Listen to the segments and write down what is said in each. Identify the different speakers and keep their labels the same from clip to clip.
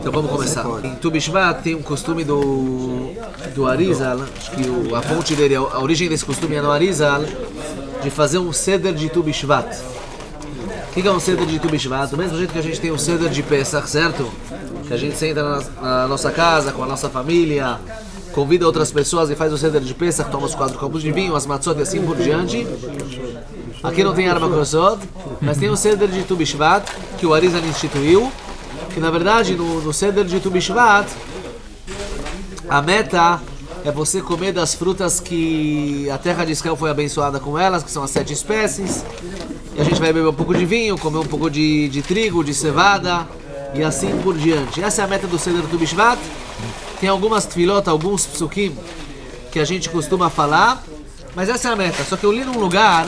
Speaker 1: Então vamos começar. Em Tu Bishvat tem um costume do Arizal, acho que a fonte dele, a origem desse costume é no Arizal, de fazer um Seder de Tu Bishvat. O que é um Seder de Tu Bishvat? Do mesmo jeito que a gente tem um Seder de Pesach, certo? Que a gente senta na nossa casa, com a nossa família, convida outras pessoas e faz o Seder de Pesach, toma os 4 copos de vinho, as matzot e assim por diante. Aqui não tem arma kosod, mas tem o Seder de Tu Bishvat, que o Arizal instituiu, que na verdade no Seder de Tu Bishvat, a meta é você comer das frutas que a terra de Israel foi abençoada com elas, que são as 7 espécies, e a gente vai beber um pouco de vinho, comer um pouco de trigo, de cevada, e assim por diante. Essa é a meta do Seder de Tu Bishvat. Tem algumas tefilot, alguns psukim, que a gente costuma falar, mas essa é a meta. Só que eu li num lugar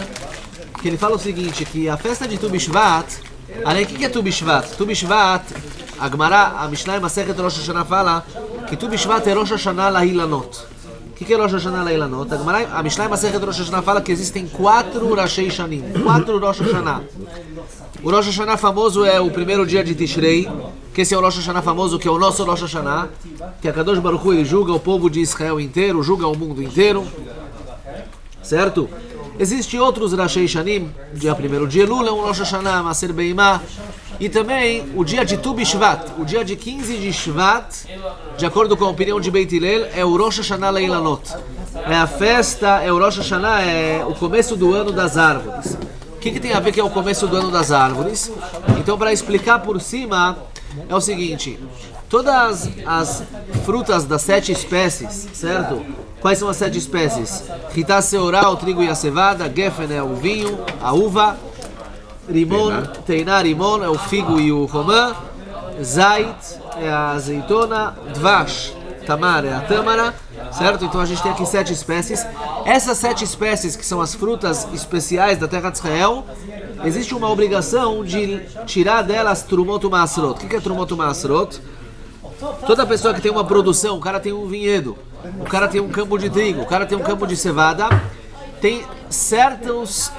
Speaker 1: que ele fala o seguinte, que a festa de Tu Bishvat, além, o que é Tu Bishvat? Tu Bishvat, a Gemara, a Mishnah e Masechet Rosh Hashanah fala que Tu Bishvat é Rosh Hashanah Lahilanot. O que é Rosh Hashanah Lahilanot? A Mishnah e Masechet Rosh Hashanah fala que existem 4 Rashei Shanim, 4 Rosh Hashanah. O Rosh Hashanah famoso é o primeiro dia de Tishrei, que esse é o Rosh Hashanah famoso, que é o nosso Rosh Hashanah, que a Kadosh Baruch Hu, ele julga o povo de Israel inteiro, julga o mundo inteiro, certo? Existem outros Rashei Shanim, dia 1º de Elul é um Rosh Hashanah, Maser Beimah, e também o dia de Tu Bishvat, o dia de 15 de Shvat, de acordo com a opinião de Beit Hillel, é o Rosh Hashanah Leilanot. É a festa, é o Rosh Hashanah, é o começo do ano das árvores. O que tem a ver que é o começo do ano das árvores? Então, para explicar por cima, é o seguinte, todas as frutas das 7 espécies, certo? Quais são as 7 espécies? Ritá seorá, o trigo e a cevada, Gefen é o vinho, a uva, Rimon, Teiná, Rimon é o figo e o romã, Zait é a azeitona, Dvash, Tamar é a tâmara, certo? Então a gente tem aqui 7 espécies. Essas 7 espécies, que são as frutas especiais da terra de Israel, existe uma obrigação de tirar delas Trumot U'Maasrot. O que é Trumot U'Maasrot? Toda pessoa que tem uma produção, o cara tem um vinhedo, o cara tem um campo de trigo, o cara tem um campo de cevada, tem certas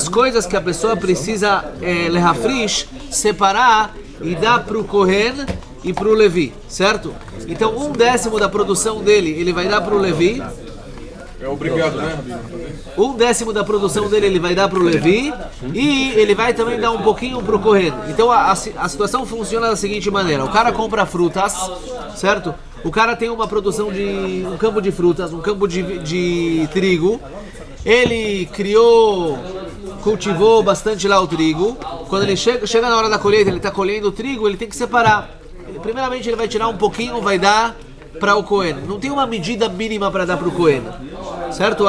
Speaker 1: coisas que a pessoa precisa lehafrish, separar e dar para o Kohen e para o Levi, certo? Então 1/10 da produção dele ele vai dar para o Levi.
Speaker 2: É obrigado, né?
Speaker 1: 1/10 da produção dele ele vai dar para o Levi e ele vai também dar um pouquinho para o Kohen. Então a situação funciona da seguinte maneira: o cara compra frutas, certo? O cara tem uma produção de um campo de frutas, um campo de trigo. Ele cultivou bastante lá o trigo. Quando ele chega na hora da colheita, ele está colhendo o trigo, ele tem que separar. Primeiramente ele vai tirar um pouquinho, vai dar para o Kohen. Não tem uma medida mínima para dar para o Kohen, certo?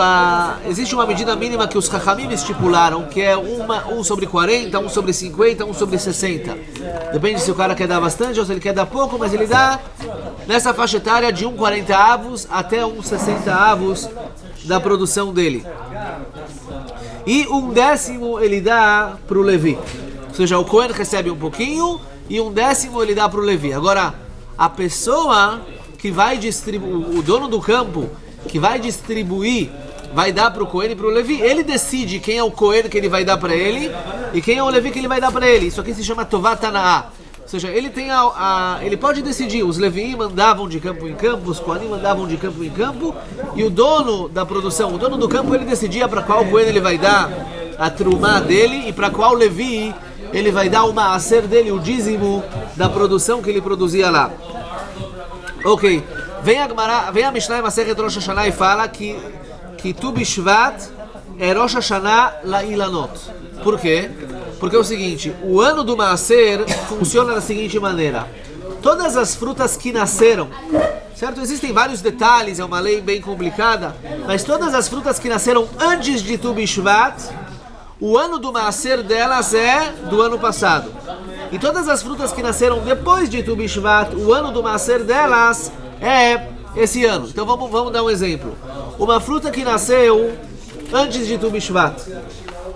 Speaker 1: Existe uma medida mínima que os Chachamim estipularam, que é 1/40, 1/50, 1/60. Depende se o cara quer dar bastante ou se ele quer dar pouco, mas ele dá nessa faixa etária de 1/40 avos até 1/60 avos da produção dele. E 1/10 ele dá para o Levi. Ou seja, o Kohen recebe um pouquinho e 1/10 ele dá para o Levi. Agora, a pessoa que vai distribuir, o dono do campo, que vai distribuir, vai dar para o Kohen e para o Levi, ele decide quem é o Kohen que ele vai dar para ele e quem é o Levi que ele vai dar para ele. Isso aqui se chama Tovat Hana'ah. Ou seja, ele tem ele pode decidir. Os Levi mandavam de campo em campo, os Kohanim mandavam de campo em campo, e o dono da produção, o dono do campo, ele decidia para qual Kohen ele vai dar a trumá dele e para qual Levi ele vai dar o maaser dele, o dízimo da produção que ele produzia lá. Ok, vem a Mishnah e Masechet Rosh Hashanah e fala que Tu Bishvat é Rosh Hashanah La'ilanot. Por quê? Porque é o seguinte, o ano do Maaser funciona da seguinte maneira: todas as frutas que nasceram, certo? Existem vários detalhes, é uma lei bem complicada, mas todas as frutas que nasceram antes de Tu Bishvat, o ano do Maaser delas é do ano passado. E todas as frutas que nasceram depois de Tu Bishvat, o ano do Maaser delas é esse ano. Então vamos dar um exemplo. Uma fruta que nasceu antes de Tu Bishvat,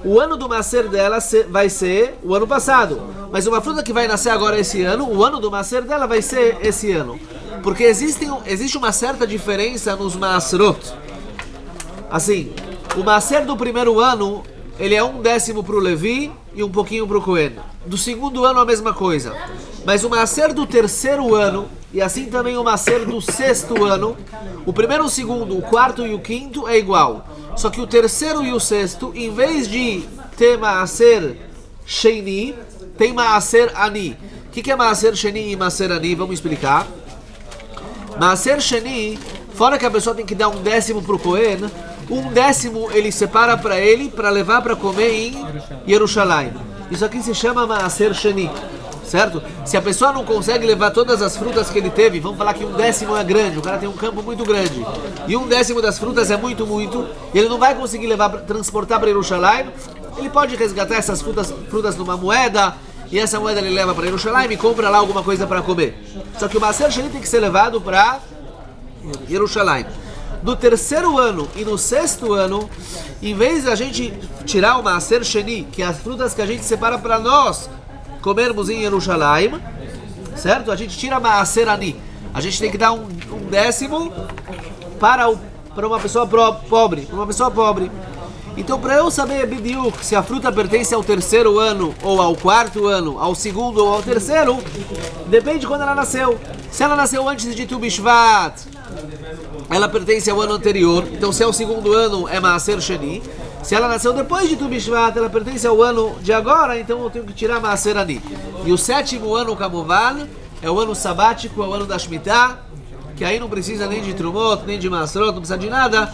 Speaker 1: o ano do Maaser dela vai ser o ano passado. Mas uma fruta que vai nascer agora esse ano, o ano do Maaser dela vai ser esse ano. Porque existe uma certa diferença nos Maasrot. Assim, o Maaser do primeiro ano, ele é 1/10 para o Levi e um pouquinho para o Kohen. Do segundo ano a mesma coisa. Mas o maaser do terceiro ano, e assim também o maaser do sexto ano, o primeiro, o segundo, o quarto e o quinto é igual. Só que o terceiro e o sexto, em vez de ter maaser sheni, tem maaser ani. O que é maaser sheni e maaser ani? Vamos explicar. Maaser sheni, fora que a pessoa tem que dar 1/10 para o Cohen, 1/10 ele separa para ele, para levar para comer em Yerushalayim. Isso aqui se chama maaser sheni. Certo? Se a pessoa não consegue levar todas as frutas que ele teve, vamos falar que 1/10 é grande, o cara tem um campo muito grande, e 1/10 das frutas é muito, e ele não vai conseguir levar, transportar para Yerushalayim, ele pode resgatar essas frutas numa moeda, e essa moeda ele leva para Yerushalayim e compra lá alguma coisa para comer. Só que o maaser sheni tem que ser levado para Yerushalayim. Do terceiro ano e no sexto ano, em vez de a gente tirar o maaser sheni, que é as frutas que a gente separa para nós comermos em Yerushalayim, certo? A gente tira maaser ani. A gente tem que dar 1/10 para uma pessoa pobre, para uma pessoa pobre. Então, para eu saber bidiuk se a fruta pertence ao terceiro ano ou ao quarto ano, ao segundo ou ao terceiro, depende de quando ela nasceu. Se ela nasceu antes de Tu Bishvat, ela pertence ao ano anterior. Então, se é o segundo ano, é maaser sheni. Se ela nasceu depois de Tu Bishvat, ela pertence ao ano de agora, então eu tenho que tirar maaser ani. E o sétimo ano, Kamovan, é o ano sabático, é o ano da Shemitah, que aí não precisa nem de Trumot, nem de Masrot, não precisa de nada.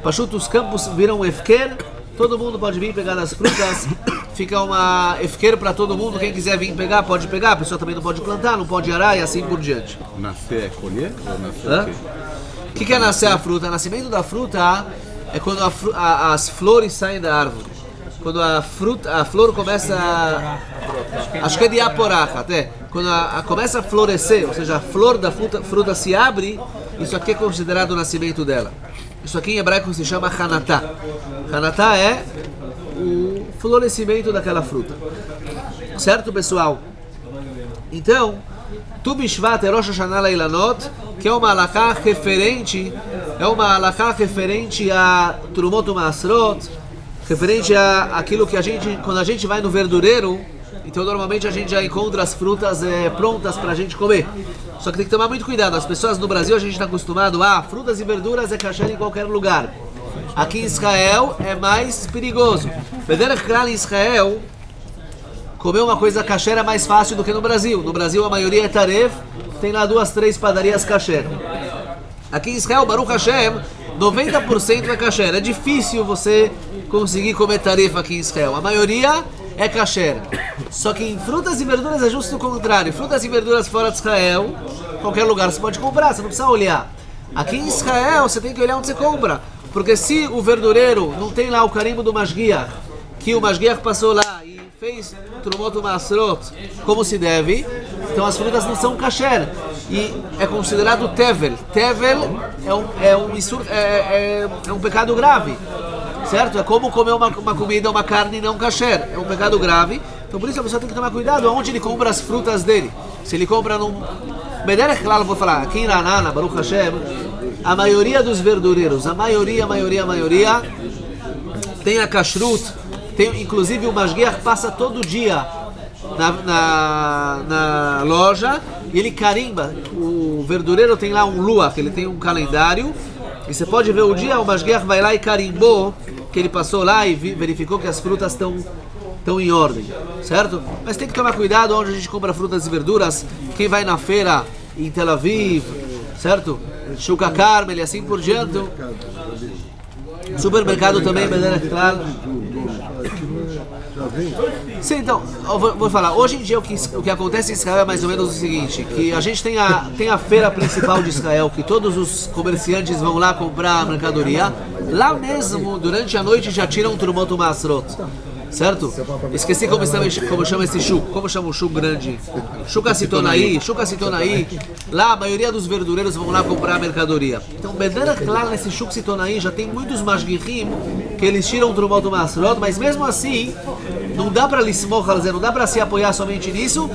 Speaker 1: Pachuta, os campos viram efker, todo mundo pode vir pegar as frutas, fica uma efker para todo mundo, quem quiser vir pegar, pode pegar, a pessoa também não pode plantar, não pode arar e assim por diante.
Speaker 3: Nascer é colher ou nascer o quê?
Speaker 1: O que é nascer a fruta? O nascimento da fruta é quando as flores saem da árvore. Quando a flor começa acho que é de aporach até. Quando começa a florescer, ou seja, a flor da fruta se abre, isso aqui é considerado o nascimento dela. Isso aqui em hebraico se chama Hanatá. Hanatá é o florescimento daquela fruta. Certo, pessoal? Então, Tu Bishvat é Rosh Hashanah Leilanot, que é uma halakha referente, a Trumot U'Masrot, referente a aquilo que quando a gente vai no verdureiro, então normalmente a gente já encontra as frutas prontas para a gente comer. Só que tem que tomar muito cuidado. As pessoas no Brasil, a gente está acostumado frutas e verduras é kasher em qualquer lugar. Aqui em Israel é mais perigoso. Bederach Klal em Israel, comer uma coisa kasher é mais fácil do que no Brasil. No Brasil a maioria é taref, tem lá 2, 3 padarias kasher. Aqui em Israel, Baruch Hashem, 90% é kasher. É difícil você conseguir comer taref aqui em Israel. A maioria é kasher. Só que em frutas e verduras é justo o contrário. Frutas e verduras fora de Israel, qualquer lugar você pode comprar, você não precisa olhar. Aqui em Israel você tem que olhar onde você compra. Porque se o verdureiro não tem lá o carimbo do Mashgiach, que o Mashgiach passou lá e fez Trumot U'Masrot como se deve, então as frutas não são kasher. E é considerado tevel. Tevel é um pecado grave. Certo? É como comer uma comida, uma carne não kasher. É um pecado grave. Então por isso a pessoa tem que tomar cuidado aonde ele compra as frutas dele. Se ele compra num... Bederach Klal, vou falar, aqui em Ranana, Baruch Hashem, a maioria dos verdureiros, a maioria, tem a kashrut, inclusive o Mashgiach passa todo dia na loja e ele carimba. O verdureiro tem lá um luach, ele tem um calendário, e você pode ver o dia, o Mashgiach vai lá e carimbou que ele passou lá e verificou que as frutas estão em ordem, certo? Mas tem que tomar cuidado onde a gente compra frutas e verduras. Quem vai na feira em Tel Aviv, certo? Shuka Carmel e assim por diante. Supermercado também, Bederach Klal. Sim, então, eu vou falar. Hoje em dia o que acontece em Israel é mais ou menos o seguinte, que a gente tem a feira principal de Israel, que todos os comerciantes vão lá comprar a mercadoria. Lá mesmo, durante a noite, já tiram Trumot U'Masrot. Certo? Esqueci como chama esse shuk. Como chama o shuk grande? Shuka Sitonai. Lá a maioria dos verdureiros vão lá comprar a mercadoria. Então, Bederach Klal nesse shuk Sitonai já tem muitos mashgichim que eles tiram Trumot U'Masrot, mas mesmo assim não dá para não dá para se apoiar somente nisso.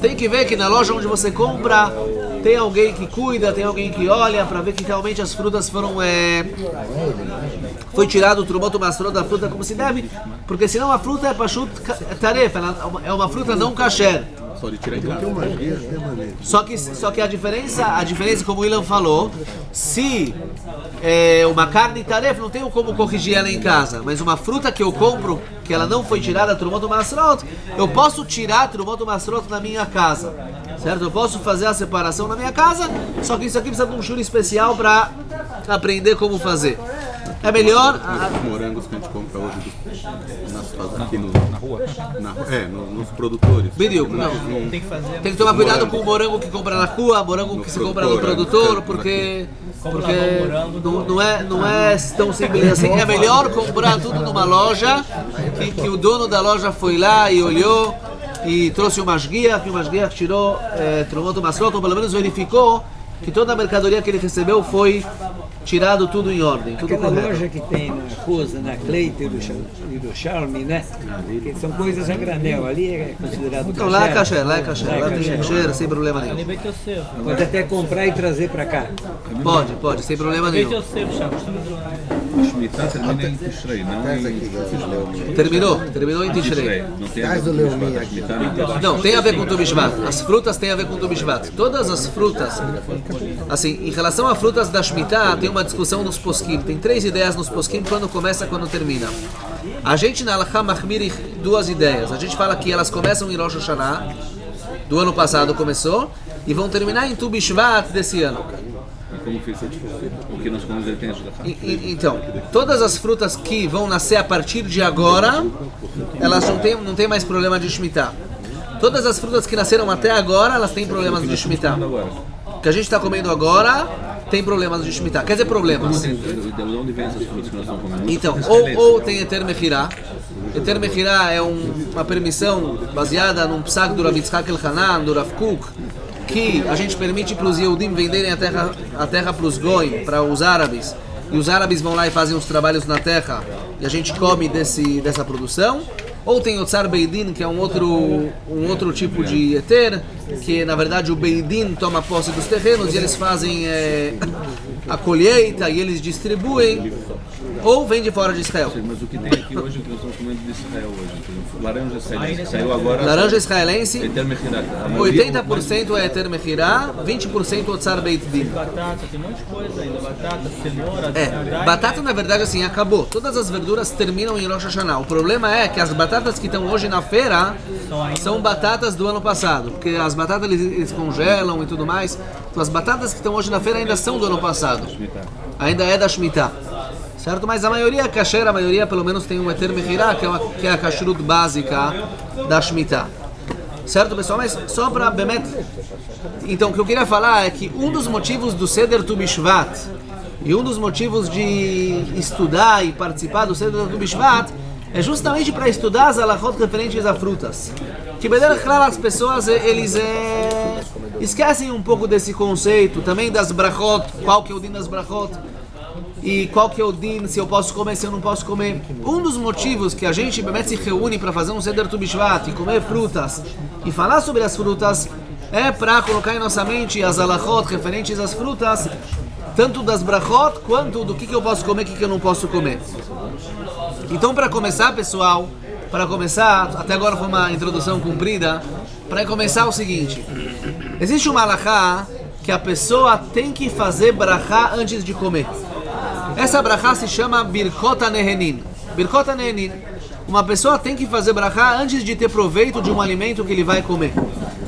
Speaker 1: Tem que ver que na loja onde você compra tem alguém que cuida, tem alguém que olha para ver que realmente as frutas foi tirado o Trumot U'Masrot da fruta como se deve, porque senão a fruta é pashut taref, é uma fruta não kasher,
Speaker 3: Só de tirar em casa.
Speaker 1: Só que a diferença, como o Ilan falou, se uma carne taref, não tenho como corrigir ela em casa, mas uma fruta que eu compro, que ela não foi tirada Trumot Masrot, eu posso tirar Trumot Masrot na minha casa, certo? Eu posso fazer a separação na minha casa, só que isso aqui precisa de um shur especial para aprender como fazer. É melhor...
Speaker 3: Os morangos que a gente compra hoje aqui na rua? Nos produtores.
Speaker 1: Vídeo, não. Tem que tomar cuidado com o morango que compra na rua, morango que se compra no produtor, porque não é tão simples assim. É melhor comprar tudo numa loja, que o dono da loja foi lá e olhou e trouxe uma guia, que tirou Trumot Masrot, ou pelo menos verificou que toda a mercadoria que ele recebeu foi tirado tudo em ordem, tudo
Speaker 4: Aquela
Speaker 1: correto.
Speaker 4: loja que tem na Rosa, na Cleita e do Charme, né? Que são coisas a granel, ali é considerado
Speaker 1: Então lá é kasher, lá tem kasher, sem problema nenhum.
Speaker 4: Pode até comprar e trazer para cá.
Speaker 1: Pode, sem problema nenhum.
Speaker 3: Shemitah termina em Tishrei, não em...
Speaker 1: Terminou em Tishrei.
Speaker 3: Não tem a ver com Shemitah,
Speaker 1: Não, tem a ver com Tu Bishvat. As frutas têm a ver com Tu Bishvat. Todas as frutas, assim, em relação a frutas da Shemitah, tem uma discussão nos poskim. Tem 3 ideias nos poskim, quando começa e quando termina. A gente na Halakha Mahmir 2 ideias. A gente fala que elas começam em Rosh Hashanah, do ano passado começou, e vão terminar em Tu Bishvat desse ano.
Speaker 3: como fez a diferença? Porque nós comemos ele tem a
Speaker 1: Então, todas as frutas que vão nascer a partir de agora, elas não tem mais problema de Shemitah. Todas as frutas que nasceram até agora, elas têm problemas de Shemitah. O que a gente está comendo agora tem problemas de Shemitah. Quer dizer, problemas.
Speaker 3: De onde vem essas frutas que nós estamos comendo?
Speaker 1: Então, ou tem Eter Mechirá. Eter Mechirá é uma permissão baseada num psak do Rav Yitzhak Elchanan, do Rav Kuk, que a gente permite para os Yehudim venderem a terra para os Goim, para os árabes, e os árabes vão lá e fazem os trabalhos na terra, e a gente come dessa produção. Ou tem o Tzar Beidin, que é um outro tipo de Eter, que na verdade o Beidin toma posse dos terrenos e eles fazem a colheita e eles distribuem, ou vem de fora de Israel.
Speaker 3: Mas o que tem aqui hoje, o que nós estamos comendo de Israel hoje? Laranja israelense, saiu agora.
Speaker 1: Laranja israelense,
Speaker 3: Eter Mechirá.
Speaker 1: 80% é Eter Mechirá, 20% o Tzar Beidin.
Speaker 5: Batata, tem um monte de coisa ainda. Batata, cenoura,
Speaker 1: Batata na verdade assim, acabou. Todas as verduras terminam em Rosh Hashanah. O problema é que as batatas que estão hoje na feira são batatas do ano passado, porque as batatas eles congelam e tudo mais. Então as batatas que estão hoje na feira ainda são do ano passado. Ainda é da Shemitah. Certo? Mas a maioria é kasher, a maioria pelo menos tem um Eter Mechirá, que é a kashrut básica da Shemitah. Certo, pessoal? Mas só para Bemet... Então, o que eu queria falar é que um dos motivos do Seder Tu Bishvat e um dos motivos de estudar e participar do Seder Tu Bishvat é justamente para estudar as halachot referentes a frutas. Que, bem claro, as pessoas, eles esquecem um pouco desse conceito, também das brachot, qual que é o din das brachot, e qual que é o din, se eu posso comer, se eu não posso comer. Um dos motivos que a gente se reúne para fazer um Seder Tu Bishvat e comer frutas e falar sobre as frutas é para colocar em nossa mente as halachot referentes às frutas, tanto das brachot quanto do que eu posso comer e o que eu não posso comer. Então, para começar, pessoal, até agora foi uma introdução comprida, para começar o seguinte: existe uma halachá que a pessoa tem que fazer brachá antes de comer. Essa brachá se chama Birkot HaNehenin. Birkot HaNehenin. Uma pessoa tem que fazer brachá antes de ter proveito de um alimento que ele vai comer.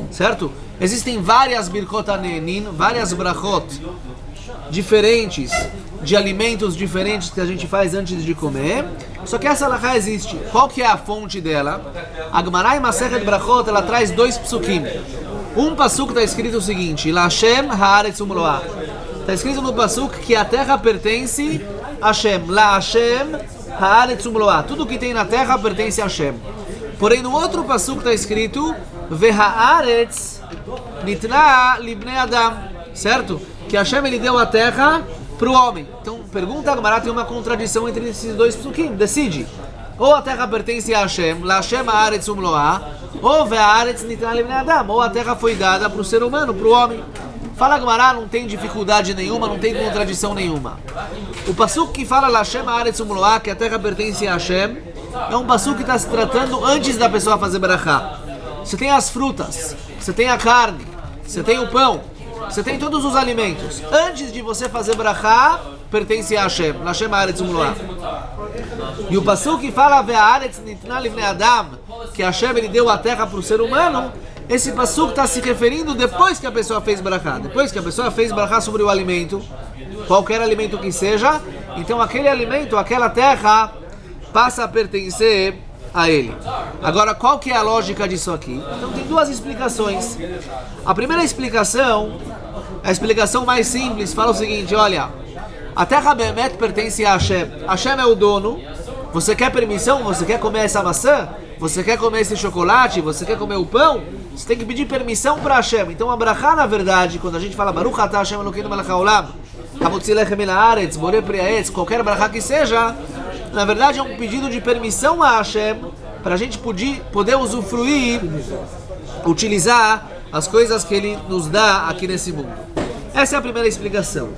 Speaker 1: Certo? Existem várias Birkot HaNehenin, várias brachot diferentes, de alimentos diferentes que a gente faz antes de comer. Só que essa halachá existe. Qual que é a fonte dela? A Gemara em Masechet Brachot, ela traz 2 psukim. Um pasuk está escrito o seguinte: LaHashem haaretz umloah. Está escrito no pasuk que a terra pertence a Hashem. LaHashem haaretz umloah. Tudo que tem na terra pertence a Hashem. Porém, no outro pasuk está escrito Vehaaretz nitna libnei Adam. Certo? Que Hashem ele deu a terra para o homem. Então, pergunta a Gemara, tem uma contradição entre esses 2 psukim. Decide. Ou a terra pertence a Hashem, LaHashem haaretz umloah, ou Vehaaretz nitna libnei Adam. Ou a terra foi dada para o ser humano, para o homem. Fala Gemara, não tem dificuldade nenhuma, não tem contradição nenhuma. O pasuk que fala LaHashem haaretz umloah, que a terra pertence a Hashem, é um pasuk que está se tratando antes da pessoa fazer brachá. você tem as frutas, você tem a carne, você tem o pão, você tem todos os alimentos. Antes de você fazer brachá, pertence a Hashem. Hashem Haaretz Umloah. E o Pasuk fala Ve'aretz nitna livnei Adam, que Hashem ele deu a terra para o ser humano. Esse Pasuk está se referindo depois que a pessoa fez brachá. Depois que a pessoa fez brachá sobre o alimento, qualquer alimento que seja, então aquele alimento, aquela terra, passa a pertencer a ele. Agora, qual que é a lógica disso aqui? Então tem duas explicações. A primeira explicação, a explicação mais simples, fala o seguinte, olha, a terra Bemet pertence a Hashem. Hashem é o dono. Você quer permissão? Você quer comer essa maçã? Você quer comer esse chocolate? Você quer comer o pão? Você tem que pedir permissão para Hashem. Então a brachá, na verdade, quando a gente fala Baruch atah Hashem Elokeinu melech haolam, hamotzi lechem min haaretz, borei pri ha'etz, qualquer brachá que seja, na verdade é um pedido de permissão a Hashem para a gente poder usufruir, utilizar as coisas que Ele nos dá aqui nesse mundo. Essa é a primeira explicação.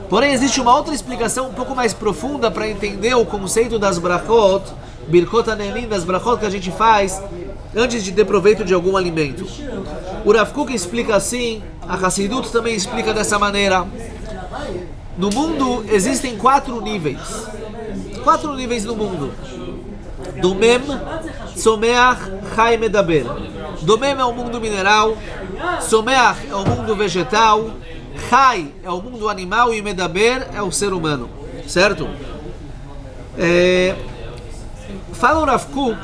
Speaker 1: Porém, existe uma outra explicação um pouco mais profunda para entender o conceito das brachot, birkot hane'emin, das brachot que a gente faz antes de ter proveito de algum alimento. O Rav Kook explica assim, a Hassidut também explica dessa maneira. No mundo existem 4 níveis. 4 níveis no mundo. Domem, Tzomeach, Chai, Medaber. Domem é o mundo mineral, Tzomeach é o mundo vegetal, Chai é o mundo animal e Medaber é o ser humano. Certo? Fala o Rav Kook,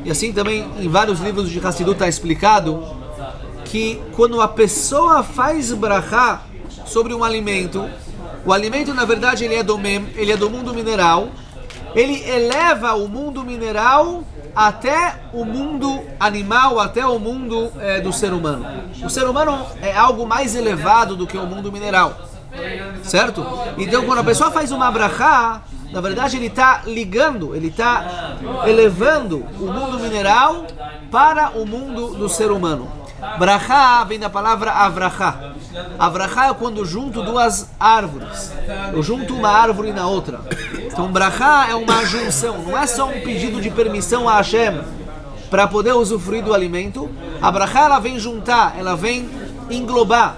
Speaker 1: e assim também em vários livros de Hassidut está explicado, que quando a pessoa faz brachá sobre um alimento, o alimento na verdade ele é domem, ele é do mundo mineral, ele eleva o mundo mineral até o mundo animal, até o mundo do ser humano. O ser humano é algo mais elevado do que o mundo mineral, certo? Então quando a pessoa faz uma brachá, na verdade ele está ligando, ele está elevando o mundo mineral para o mundo do ser humano. Brachá vem da palavra avrachá. Avrachá é quando junto 2 árvores. Eu junto uma árvore na outra. Então brachá é uma junção, não é só um pedido de permissão a Hashem para poder usufruir do alimento. A brachá ela vem juntar, ela vem englobar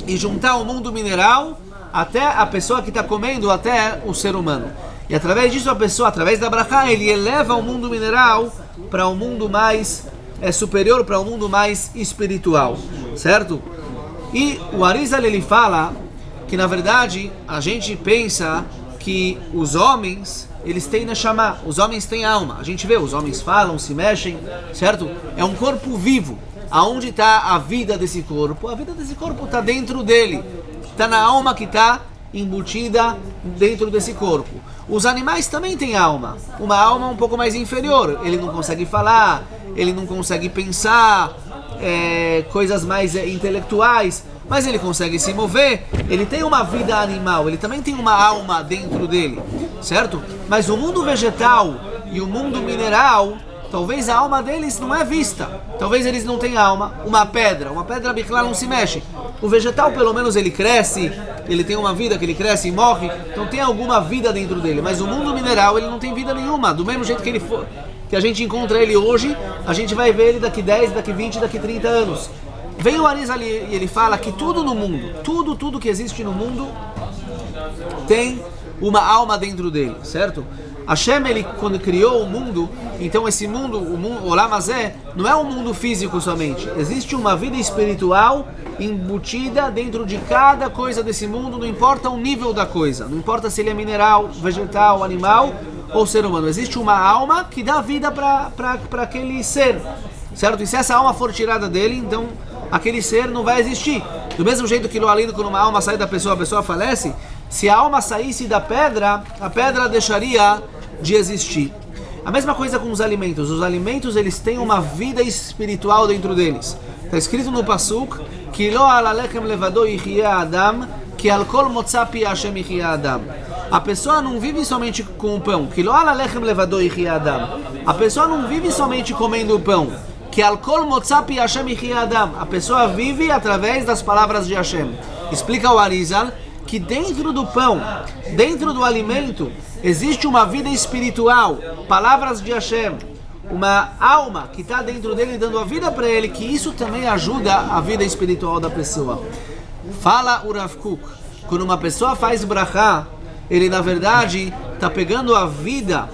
Speaker 1: e juntar o mundo mineral até a pessoa que está comendo, até o ser humano. E através disso a pessoa, através da brachá, ele eleva o mundo mineral para um mundo mais superior, para um mundo mais espiritual, certo? E o Arizal ele fala que na verdade a gente pensa que os homens eles têm neshama, os homens têm alma. A gente vê, os homens falam, se mexem, certo? É um corpo vivo. Aonde está a vida desse corpo? A vida desse corpo está dentro dele. Está na alma que está embutida dentro desse corpo. Os animais também têm alma. Uma alma um pouco mais inferior. Ele não consegue falar, ele não consegue pensar, coisas mais intelectuais, mas ele consegue se mover. Ele tem uma vida animal, ele também tem uma alma dentro dele, certo? Mas o mundo vegetal e o mundo mineral, talvez a alma deles não é vista. Talvez eles não tenham alma. Uma pedra bichlal não se mexe. O vegetal pelo menos ele cresce, ele tem uma vida que ele cresce e morre, então tem alguma vida dentro dele. Mas o mundo mineral ele não tem vida nenhuma. Do mesmo jeito que ele for, que a gente encontra ele hoje, a gente vai ver ele daqui 10, daqui 20, daqui 30 anos. Vem o Arizal e ele fala que tudo no mundo, tudo que existe no mundo tem uma alma dentro dele, certo? Hashem, ele, quando criou o mundo, então esse mundo, o Olam Hazé, não é um mundo físico somente. Existe uma vida espiritual embutida dentro de cada coisa desse mundo, não importa o nível da coisa, não importa se ele é mineral, vegetal, animal ou ser humano. Existe uma alma que dá vida para aquele ser, certo? E se essa alma for tirada dele, então aquele ser não vai existir. Do mesmo jeito que no além, quando uma alma sai da pessoa, a pessoa falece. Se a alma saísse da pedra, a pedra deixaria de existir. A mesma coisa com os alimentos. Os alimentos eles têm uma vida espiritual dentro deles. Está escrito no Pasuk que lo ala lechem levado yichya adam que al kol motza pi Hashem yichya adam. A pessoa não vive somente com o pão. Que lo ala lechem levado yichya adam. A pessoa não vive somente comendo o pão. Que al kol motza pi Hashem yichya adam. A pessoa vive através das palavras de Hashem. Explica o Arizal que dentro do pão, dentro do alimento, existe uma vida espiritual, palavras de Hashem. uma alma que está dentro dele dando a vida para ele, que isso também ajuda a vida espiritual da pessoa. Fala o Rav Kook, quando uma pessoa faz brachá, ele na verdade está pegando a vida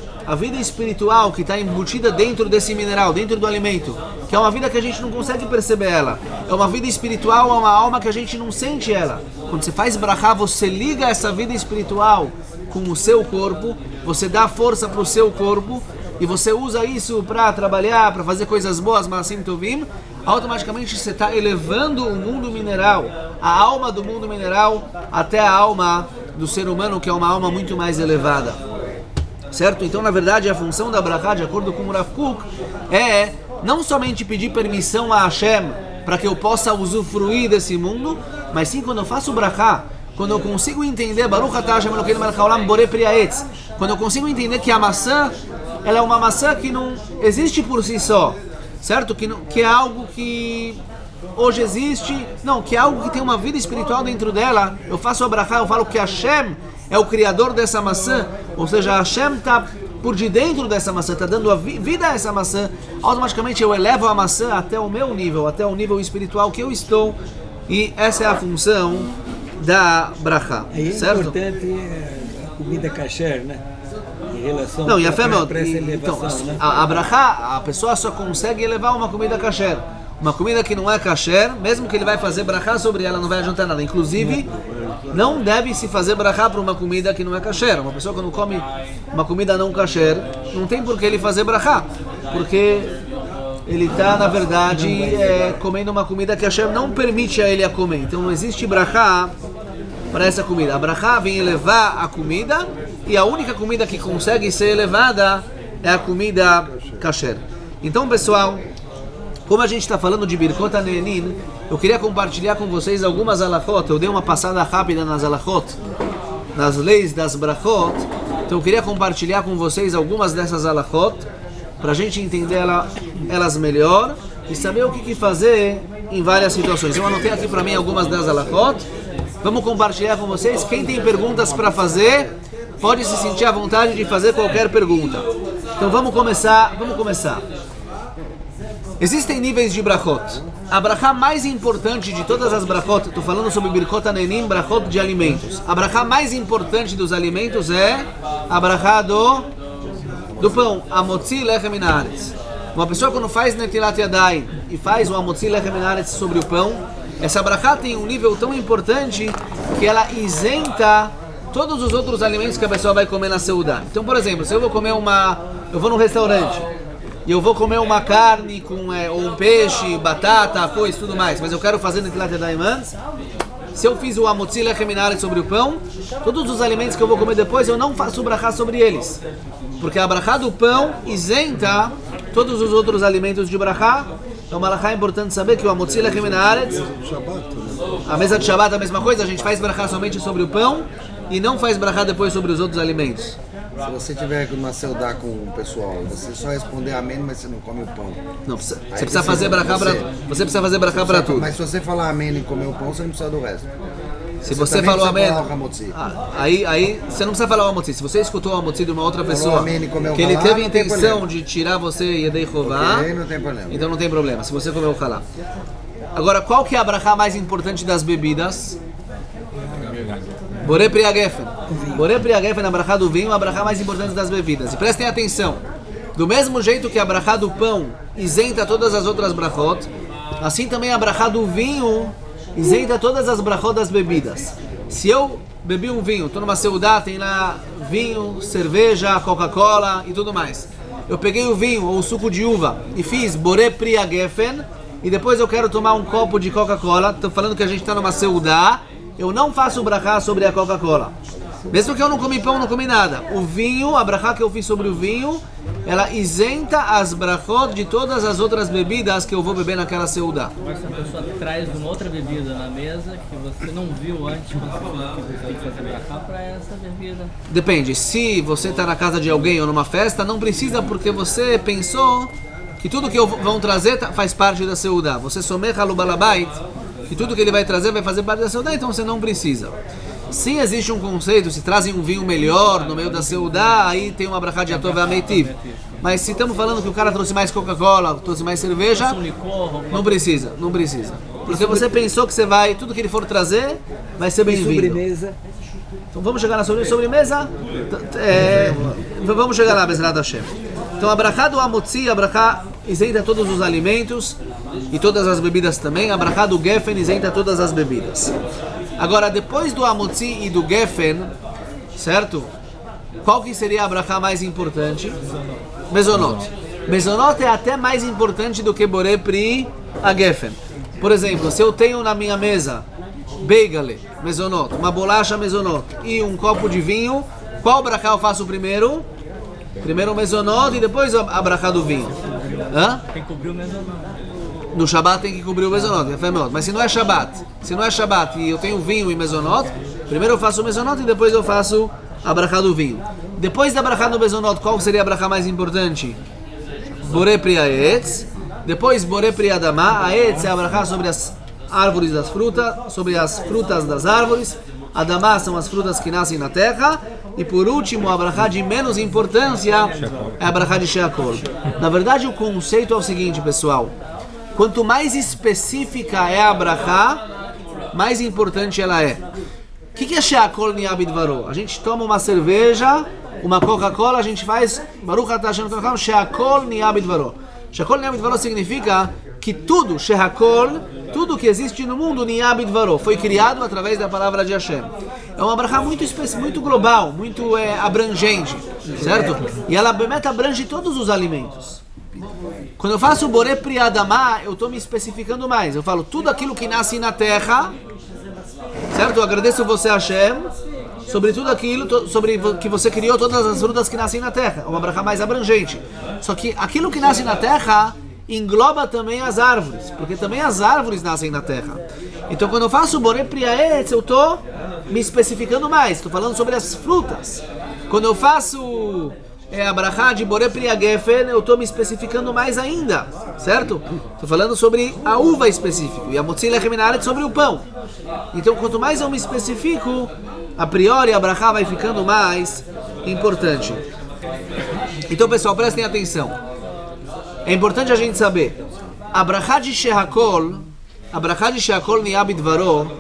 Speaker 1: espiritual que está embutida dentro desse mineral, dentro do alimento, que é uma vida que a gente não consegue perceber ela. É uma vida espiritual, é uma alma que a gente não sente ela. Quando você faz brachá, você liga essa vida espiritual com o seu corpo, você dá força para o seu corpo e você usa isso para trabalhar, para fazer coisas boas, Maasim Tovim. Automaticamente você está elevando o mundo mineral, a alma do mundo mineral, até a alma do ser humano, que é uma alma muito mais elevada. Certo? Então, na verdade, a função da brachá, de acordo com o Rav Kook, é não somente pedir permissão a Hashem para que eu possa usufruir desse mundo, mas sim quando eu faço brachá, quando eu consigo entender Baruch atah Hashem Elokeinu melech haolam borei pri ha'etz, quando eu consigo entender que a maçã, ela é uma maçã que não existe por si só, certo? Que é algo que hoje existe, não, que é algo que tem uma vida espiritual dentro dela. Eu faço a brachá, eu falo que Hashem é o criador dessa maçã, ou seja, Hashem está por de dentro dessa maçã, está dando a vida a essa maçã. Automaticamente eu elevo a maçã até o meu nível, até o nível espiritual que eu estou, e essa é a função da brachá, certo?
Speaker 4: É importante a comida kasher, né? Em relação
Speaker 1: não, e a fé,
Speaker 4: então, né?
Speaker 1: a brachá, a pessoa só consegue elevar uma comida kasher. Uma comida que não é kasher, mesmo que ele vai fazer brachá sobre ela, não vai adiantar nada. Inclusive, não deve se fazer brachá para uma comida que não é kasher. Uma pessoa quando come uma comida não kasher, não tem por que ele fazer brachá, porque ele está, na verdade, comendo uma comida que Hashem não permite a ele a comer. Então não existe brachá para essa comida. A brachá vem elevar a comida, e a única comida que consegue ser elevada é a comida kasher. Então, pessoal, como a gente está falando de Birkot HaNe'enin, eu queria compartilhar com vocês algumas halachot. Eu dei uma passada rápida nas halachot, nas leis das brachot. Então eu queria compartilhar com vocês algumas dessas halachot, para a gente entender elas melhor e saber o que fazer em várias situações. Eu anotei aqui para mim algumas das halachot. Vamos compartilhar com vocês. Quem tem perguntas para fazer, pode se sentir à vontade de fazer qualquer pergunta. Então vamos começar. Existem níveis de brachot. A brachá mais importante de todas as brachot, estou falando sobre Birkot HaNe'enin, brachot de alimentos. A brachá mais importante dos alimentos é a brachá do pão, Amotzi Lechem Min Haaretz. Uma pessoa quando faz Netilat Yadayim e faz o Amotzi Lechem Min Haaretz sobre o pão, essa brachá tem um nível tão importante que ela isenta todos os outros alimentos que a pessoa vai comer na Seudá. Então, por exemplo, se eu vou comer eu vou num restaurante e eu vou comer uma carne com ou um peixe, batata, arroz, tudo mais, mas eu quero fazer Netilat Yadayim antes, se eu fiz o Amotzi Lechem Min Haaretz sobre o pão, todos os alimentos que eu vou comer depois, eu não faço brachá sobre eles. Porque a brachá do pão isenta todos os outros alimentos de brachá. Então, uma halachá é importante saber que o Amotzi Lechem Min Haaretz, a mesa de Shabbat é a mesma coisa, a gente faz brachá somente sobre o pão e não faz brachá depois sobre os outros alimentos.
Speaker 6: Se você tiver uma seudá com o pessoal, você só responder amém, mas você não come o pão.
Speaker 1: Não, você precisa fazer brachá para você precisa fazer brachá para tudo.
Speaker 6: Mas se você falar amém e comer o pão, você não precisa do resto.
Speaker 1: Se você falou amém, aí você não precisa falar o amotzi. Se você escutou o amotzi de uma outra pessoa que ele teve a intenção de tirar você e Yedei Chová, então não tem problema. Se você comeu o halá. Agora, qual que é a brachá mais importante das bebidas? Borei Pri HaGefen. Borei Pri HaGefen, a brachá do vinho, a brachá mais importante das bebidas. E prestem atenção. Do mesmo jeito que a brachá do pão isenta todas as outras brachot, assim também a brachá do vinho isenta todas as brachot das bebidas. Se eu bebi um vinho, estou numa seudá, tem lá vinho, cerveja, Coca-Cola e tudo mais. Eu peguei o vinho ou o suco de uva e fiz Borei Pri HaGefen, e depois eu quero tomar um copo de Coca-Cola. Estou falando que a gente está numa seudá, eu não faço brachá sobre a Coca-Cola. Mesmo que eu não comi pão, não comi nada. O vinho, a brachá que eu fiz sobre o vinho, ela isenta as brachot de todas as outras bebidas que eu vou beber naquela seudá.
Speaker 5: Mas se a pessoa traz uma outra bebida na mesa que você não viu antes, quando você falou que você tem que fazer brachá para essa bebida?
Speaker 1: Depende. Se você está na casa de alguém ou numa festa, não precisa, porque você pensou que tudo que vão trazer faz parte da seudá. Você somecha no balabait, que tudo que ele vai trazer vai fazer parte da seudá, então você não precisa. Se existe um conceito, se trazem um vinho melhor no meio da seudá, aí tem uma brachá de Atov Ameitiv. Mas se estamos falando que o cara trouxe mais Coca-Cola, trouxe mais cerveja,
Speaker 5: Um licor,
Speaker 1: não precisa. Porque você pensou que você vai, tudo que ele for trazer, vai ser bem-vindo.
Speaker 4: Sobremesa.
Speaker 1: Então vamos chegar na sobremesa. Vamos chegar lá, Bezerrat Hashem. Então a brachá do Amotzi, a brachá isenta todos os alimentos e todas as bebidas também. A brachá do Geffen isenta todas as bebidas. Agora, depois do Amotzi e do Geffen, certo? Qual que seria a brachá mais importante? Mezonot. Mezonot é até mais importante do que Borei Pri a Geffen. Por exemplo, se eu tenho na minha mesa beigale, mezonot, uma bolacha mezonot e um copo de vinho, qual brachá eu faço primeiro? Primeiro o mezonot e depois a brachá do vinho. Hã?
Speaker 5: tem que cobrir o mezonot.
Speaker 1: No Shabbat tem que cobrir o mezonot, mas se não é Shabbat e eu tenho vinho e mezonot, primeiro eu faço o mezonot e depois eu faço a brachá do vinho. Depois da brachá do mezonot, qual seria a brachá mais importante? Borei Pri Aetz. Depois Borei Pri Adama. Aetz é a brachá sobre as árvores das frutas, sobre as frutas das árvores. Adama são as frutas que nascem na terra. E por último, a brachá de menos importância é a brachá de Sheakol. Na verdade, o conceito é o seguinte, pessoal. Quanto mais específica é a brachá, mais importante ela é. O que é Sheakol Niabid Varo? A gente toma uma cerveja, uma Coca-Cola, a gente faz Baruch Atah Hashem Elokeinu Sheakol Niabid Varo. Sheakol Niabid Varo significa que tudo, Sheakol, tudo que existe no mundo, Niabid Varo, foi criado através da palavra de Hashem. É uma brachá muito global, muito abrangente, certo? E ela abrange todos os alimentos. Quando eu faço Borei Pri Adama, eu estou me especificando mais. Eu falo tudo aquilo que nasce na terra, certo? Eu agradeço você, Hashem, sobre tudo aquilo, sobre que você criou todas as frutas que nascem na terra. É uma brachá mais abrangente. Só que aquilo que nasce na terra engloba também as árvores, porque também as árvores nascem na terra. Então quando eu faço Borei Pri Aetz, eu estou me especificando mais. Estou falando sobre as frutas. Quando eu faço a brachá de Borei Pri Geffen, eu estou me especificando mais ainda, certo? Estou falando sobre a uva específico e a Motzi Lechem Min Haaretz sobre o pão. Então quanto mais eu me especifico, a priori a brachá vai ficando mais importante. Então pessoal, prestem atenção. É importante a gente saber, a brachá de Sheakol Niabid Varo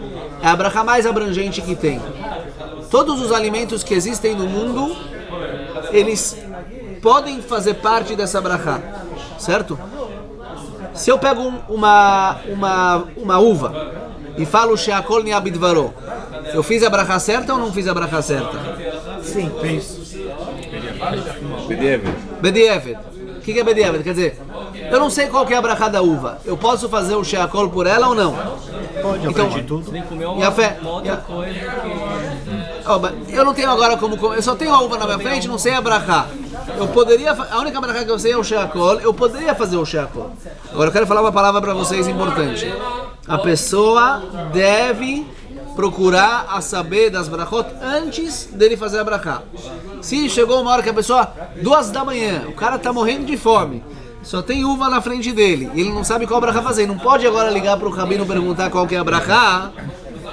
Speaker 1: é a brachá mais abrangente que tem. Todos os alimentos que existem no mundo, eles podem fazer parte dessa brachá, certo? Se eu pego uma uva e falo Sheakol Niabid Varo, eu fiz a brachá certa ou não fiz a brachá certa?
Speaker 4: Sim.
Speaker 2: Bedieved.
Speaker 1: O que é Bedieved? Quer dizer, eu não sei qual que é a brachá da uva. Eu posso fazer o Sheakol por ela ou não?
Speaker 7: Pode,
Speaker 1: então,
Speaker 7: aprendi tudo.
Speaker 5: Tem que comer
Speaker 1: E a fé?
Speaker 5: uma outra coisa que...
Speaker 1: Eu não tenho agora como comer. Eu só tenho a uva na minha frente, não sei a brachá. Eu poderia, a única brachá que eu sei é o Sheakol. Eu poderia fazer o Sheakol. Agora eu quero falar uma palavra para vocês importante. A pessoa deve procurar a saber das brachot antes dele fazer a brachá. Se chegou uma hora que a pessoa, 2 da manhã, o cara está morrendo de fome, só tem uva na frente dele, e ele não sabe qual brachá fazer, não pode agora ligar para o rabino perguntar qual que é a brachá,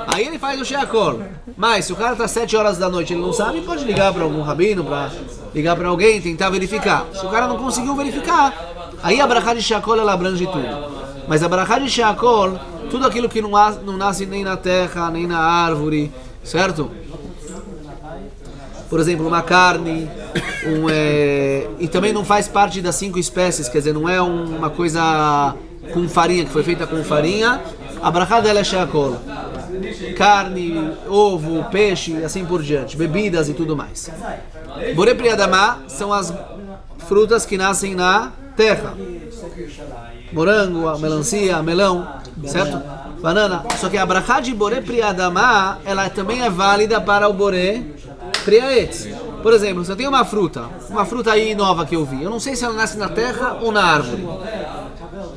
Speaker 1: aí ele faz o Sheakol. Mas se o cara está 7 horas da noite, ele não sabe, pode ligar para algum rabino, para ligar para alguém, tentar verificar. Se o cara não conseguiu verificar, aí a brachá de Sheakol ela abrange tudo. Mas a brachá de Sheakol, tudo aquilo que não nasce nem na terra, nem na árvore, certo? Por exemplo, uma carne, e também não faz parte das 5 espécies, quer dizer, não é uma coisa com farinha, que foi feita com farinha, a brachá dela é Sheakol. Carne, ovo, peixe, assim por diante, bebidas e tudo mais. Borei Pri Adama são as frutas que nascem na terra. Morango, melancia, melão, certo? Banana. Só que a brachá de Borei Pri Adama, ela também é válida para o Borei Pri Aetz. Por exemplo, se eu tenho uma fruta aí nova que eu vi, eu não sei se ela nasce na terra ou na árvore.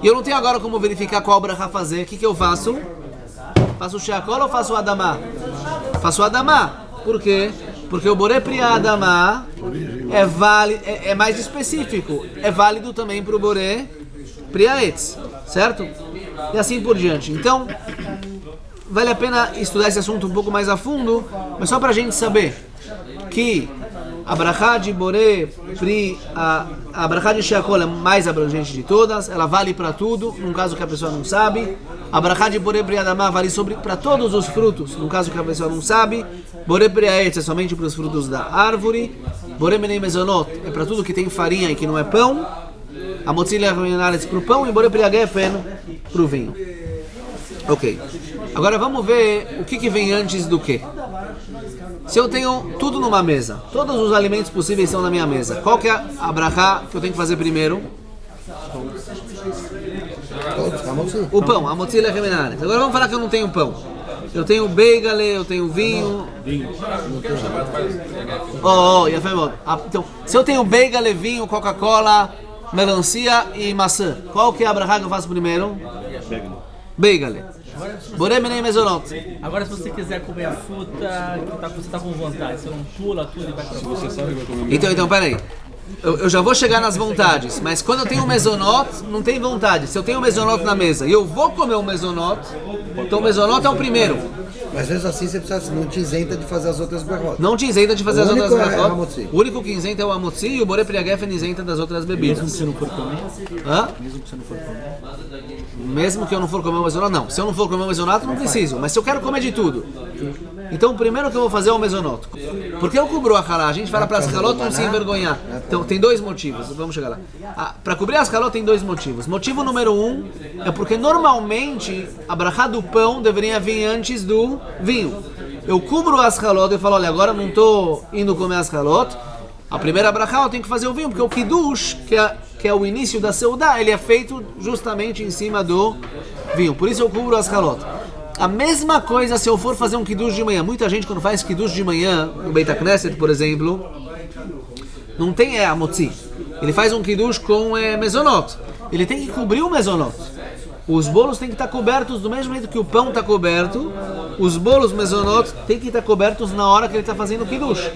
Speaker 1: E eu não tenho agora como verificar qual brachá fazer. O que eu faço? Faço o Sheakol ou faço o Adama? Faço o Adama. Por quê? Porque o Borei Pri Adama é válido, é mais específico. É válido também para o Borei Pri Aetz, certo? E assim por diante. Então, vale a pena estudar esse assunto um pouco mais a fundo, mas só para a gente saber que a brachá de Boré Pri, a brachá de Sheakol é mais abrangente de todas, ela vale para tudo, num caso que a pessoa não sabe. A brachá de Boré Pri Adamá vale para todos os frutos, num caso que a pessoa não sabe. Boré Pri Aetz é somente para os frutos da árvore. Boré Menei Mezonot é para tudo que tem farinha e que não é pão. A Motzi Lechaminaretz para o pão e Boré Pri Agefen para o vinho. Ok. Agora vamos ver o que vem antes do que. Se eu tenho tudo numa mesa, todos os alimentos possíveis estão na minha mesa, qual que é a brachá que eu tenho que fazer primeiro? O pão, a Motzi Lechaminaretz. Agora vamos falar que eu não tenho pão. Eu tenho beigale, eu tenho vinho. Então, se eu tenho beigale, vinho, Coca-Cola, melancia e maçã, qual que é a brachá que eu faço primeiro? Beigale. Boré Menei Mezonot.
Speaker 5: Agora, se você quiser comer a fruta que você está com vontade, você não pula tudo e vai para você sabe que vai comer.
Speaker 1: Então, peraí. Eu já vou chegar nas vontades, mas quando eu tenho um mezonot, não tem vontade. Se eu tenho um mezonot na mesa e eu vou comer um mezonot, então o mezonot é o primeiro.
Speaker 6: Mas mesmo assim você precisa, não te isenta de fazer as outras berrotas.
Speaker 1: Não te isenta de fazer as outras
Speaker 6: berrotas.
Speaker 1: O único que isenta é o amotzi e o Boré Pri Agefen isenta das outras bebidas.
Speaker 5: Mesmo que você não for comer?
Speaker 1: Hã?
Speaker 5: Mesmo que você não for comer?
Speaker 1: Mesmo que eu não for comer o mezonot, não. Se eu não for comer o mezonot, não preciso. Mas se eu quero comer de tudo. Então o primeiro que eu vou fazer é o mezonot. Porque eu cubro a halá. A gente fala para as halot não se envergonhar. Então tem dois motivos. Vamos chegar lá. Para cobrir as halot tem dois motivos. Motivo número 1 é porque normalmente a brachá do pão deveria vir antes do vinho. Eu cubro as halot e falo, olha, agora eu não estou indo comer as halot. A primeira brachá eu tenho que fazer o vinho, porque o kiddush, que é o início da seudá, ele é feito justamente em cima do vinho. Por isso eu cubro as halot. A mesma coisa se eu for fazer um kiddush de manhã. Muita gente quando faz kiddush de manhã, no Beit HaKnesset, por exemplo, não tem amotzi. Ele faz um kiddush com mezonot. Ele tem que cobrir o mezonot. Os bolos têm que estar cobertos do mesmo jeito que o pão está coberto. Os bolos mezonot têm que estar cobertos na hora que ele está fazendo o kiddush.